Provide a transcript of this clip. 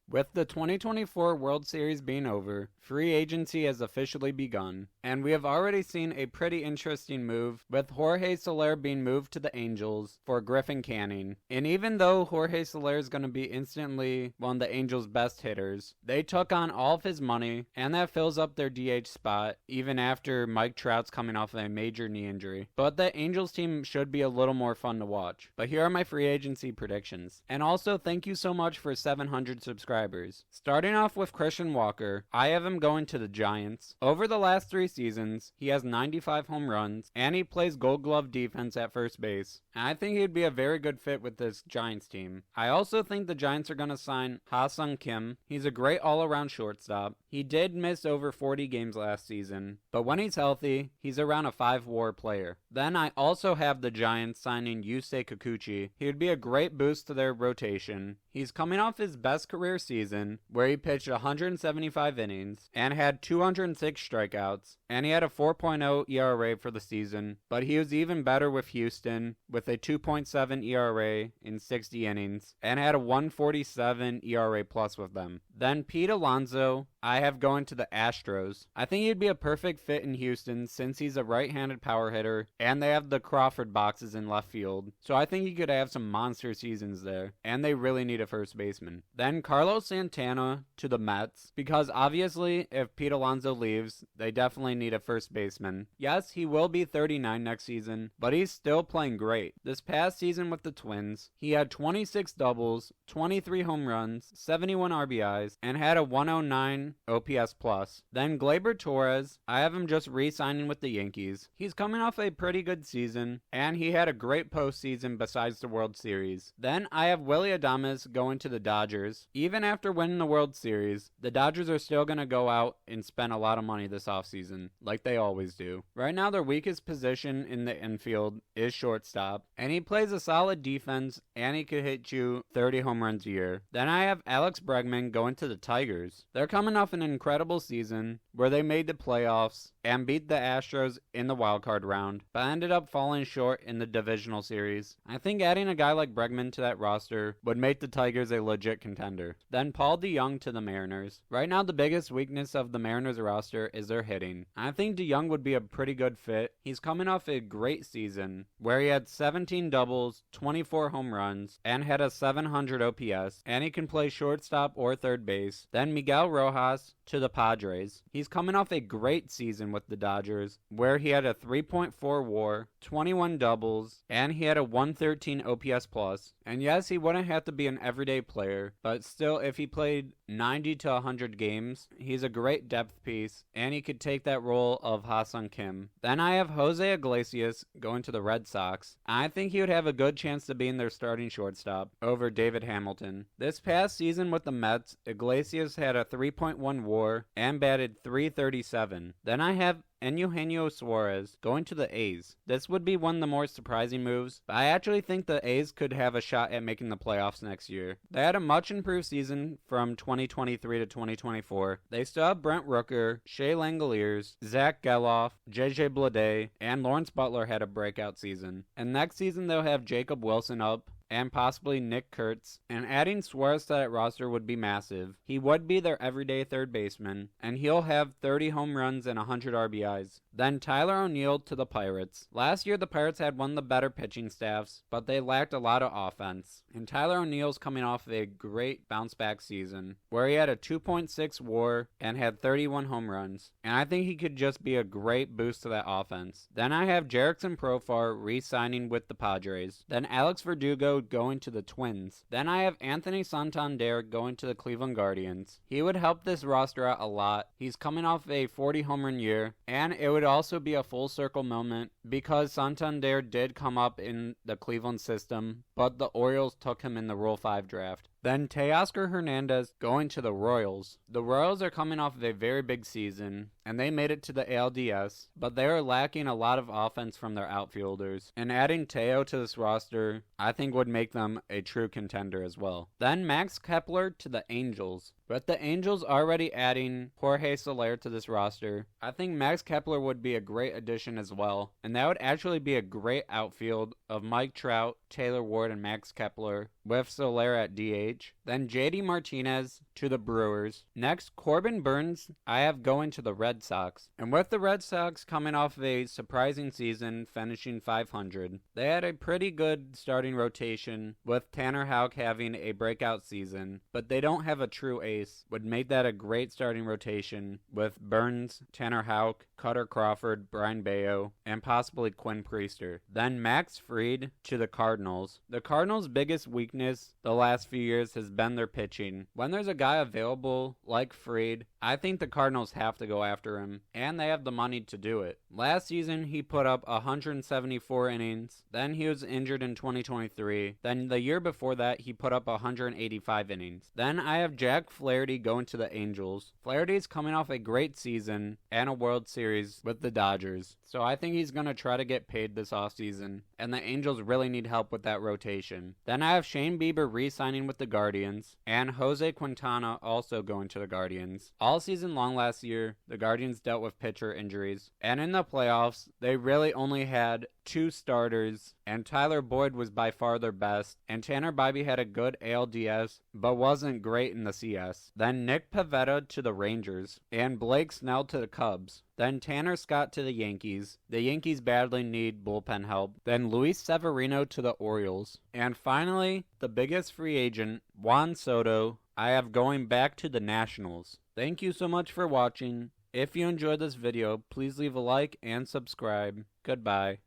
With the 2024 World Series being over, free agency has officially begun, and we have already seen a pretty interesting move with Jorge Soler being moved to the Angels for Griffin Canning. And even though Jorge Soler is going to be instantly one of the Angels' best hitters, they took on all of his money, and that fills up their DH spot even after Mike Trout's coming off of a major knee injury. But the Angels team should be a little more fun to watch. But here are my free agency predictions. And also, thank you so much for 700 subscribers. Starting off with Christian Walker, I have him going to the Giants. Over the last 3 seasons, he has 95 home runs, and he plays Gold Glove defense at first base. And I think he'd be a very good fit with this Giants team. I also think the Giants are going to sign Ha-Seong Kim. He's a great all-around shortstop. He did miss over 40 games last season, but when he's healthy, he's around a 5-WAR player. Then I also have the Giants signing Yusei Kikuchi. He would be a great boost to their rotation. He's coming off his best career season, where he pitched 175 innings and had 206 strikeouts, and he had a 4.0 ERA for the season, but he was even better with Houston, with a 2.7 ERA in 60 innings, and had a 147 ERA plus with them. Then Pete Alonso, I have going to the Astros. I think he'd be a perfect fit in Houston since he's a right-handed power hitter, and they have the Crawford boxes in left field, so I think he could have some monster seasons there, and they really need a first baseman. Then Carlos Santana to the Mets, because obviously if Pete Alonso leaves, they definitely need a first baseman. Yes, he will be 39 next season, but he's still playing great. This past season with the Twins, he had 26 doubles, 23 home runs, 71 RBIs, and had a 109 OPS plus. Then Gleyber Torres, I have him just re-signing with the Yankees. He's coming off a pretty good season, and he had a great postseason besides the World Series. Then I have Willy Adames going to the Dodgers. Even after winning the World Series, the Dodgers are still going to go out and spend a lot of money this offseason, like they always do. Right now, their weakest position in the infield is shortstop, and he plays a solid defense, and he could hit you 30 home runs a year. Then I have Alex Bregman going to the Tigers. They're coming off an incredible season where they made the playoffs and beat the Astros in the wildcard round, but ended up falling short in the divisional series. I think adding a guy like Bregman to that roster would make the Tigers a legit contender. Then Paul DeJong to the Mariners. Right now, the biggest weakness of the Mariners roster is their hitting. I think DeJong would be a pretty good fit. He's coming off a great season where he had 17 doubles, 24 home runs, and had a 700 OPS, and he can play shortstop or third base. Then Miguel Rojas to the Padres. He's coming off a great season with the Dodgers, where he had a 3.4 WAR, 21 doubles, and he had a 113 OPS plus. And yes, he wouldn't have to be an everyday player, but still, if he played 90 to 100 games, he's a great depth piece, and he could take that role of Ha-Seong Kim. Then I have Jose Iglesias going to the Red Sox. I think he would have a good chance to be in their starting shortstop over David Hamilton. This past season with the Mets, Iglesias had a 3.1 WAR and batted .337. Then I have Eugenio Suarez going to the A's. This would be one of the more surprising moves, but I actually think the A's could have a shot at making the playoffs next year. They had a much improved season from 2023 to 2024. They still have Brent Rooker, Shea Langoliers, Zach Geloff, JJ Bleday, and Lawrence Butler had a breakout season. And next season they'll have Jacob Wilson up, and possibly Nick Kurtz, and adding Suarez to that roster would be massive. He would be their everyday third baseman, and he'll have 30 home runs and 100 RBIs. Then Tyler O'Neill to the Pirates. Last year the Pirates had one of the better pitching staffs, but they lacked a lot of offense. And Tyler O'Neill's coming off of a great bounce back season, where he had a 2.6 WAR and had 31 home runs. And I think he could just be a great boost to that offense. Then I have Jerickson Profar re-signing with the Padres. Then Alex Verdugo going to the Twins. Then I have Anthony Santander going to the Cleveland Guardians. He would help this roster out a lot. He's coming off a 40 home run year, and it would also be a full circle moment because Santander did come up in the Cleveland system, but the Orioles took him in the Rule 5 draft. Then Teoscar Hernandez going to the Royals. The Royals are coming off of a very big season, and they made it to the ALDS, but they are lacking a lot of offense from their outfielders. And adding Teo to this roster, I think would make them a true contender as well. Then Max Kepler to the Angels. With the Angels already adding Jorge Soler to this roster, I think Max Kepler would be a great addition as well, and that would actually be a great outfield of Mike Trout, Taylor Ward, and Max Kepler, with Soler at DH. Then JD Martinez to the Brewers. Next, Corbin Burnes, I have going to the Red Sox. And with the Red Sox coming off of a surprising season, finishing 500, they had a pretty good starting rotation, with Tanner Houck having a breakout season, but they don't have a true ace. Would make that a great starting rotation with Burnes, Tanner Houck, Cutter Crawford, Brian Bayo, and possibly Quinn Priester. Then Max Fried to the Cardinals. The Cardinals' biggest weakness the last few years has been their pitching. When there's a guy available like Fried, I think the Cardinals have to go after him, and they have the money to do it. Last season, he put up 174 innings. Then he was injured in 2023. Then the year before that, he put up 185 innings. Then I have Jack Flaherty going to the Angels. Flaherty's coming off a great season and a World Series with the Dodgers, so I think he's going to try to get paid this offseason, and the Angels really need help with that rotation. Then I have Shane Bieber re-signing with the Guardians, and Jose Quintana also going to the Guardians. All season long last year, the Guardians dealt with pitcher injuries, and in the playoffs, they really only had 2 starters, and Tyler Boyd was by far their best, and Tanner Bibee had a good ALDS, but wasn't great in the CS. Then Nick Pivetta to the Rangers, and Blake Snell to the Cubs. Then Tanner Scott to the Yankees. The Yankees badly need bullpen help. Then Luis Severino to the Orioles. And finally, the biggest free agent, Juan Soto, I have going back to the Nationals. Thank you so much for watching. If you enjoyed this video, please leave a like and subscribe. Goodbye.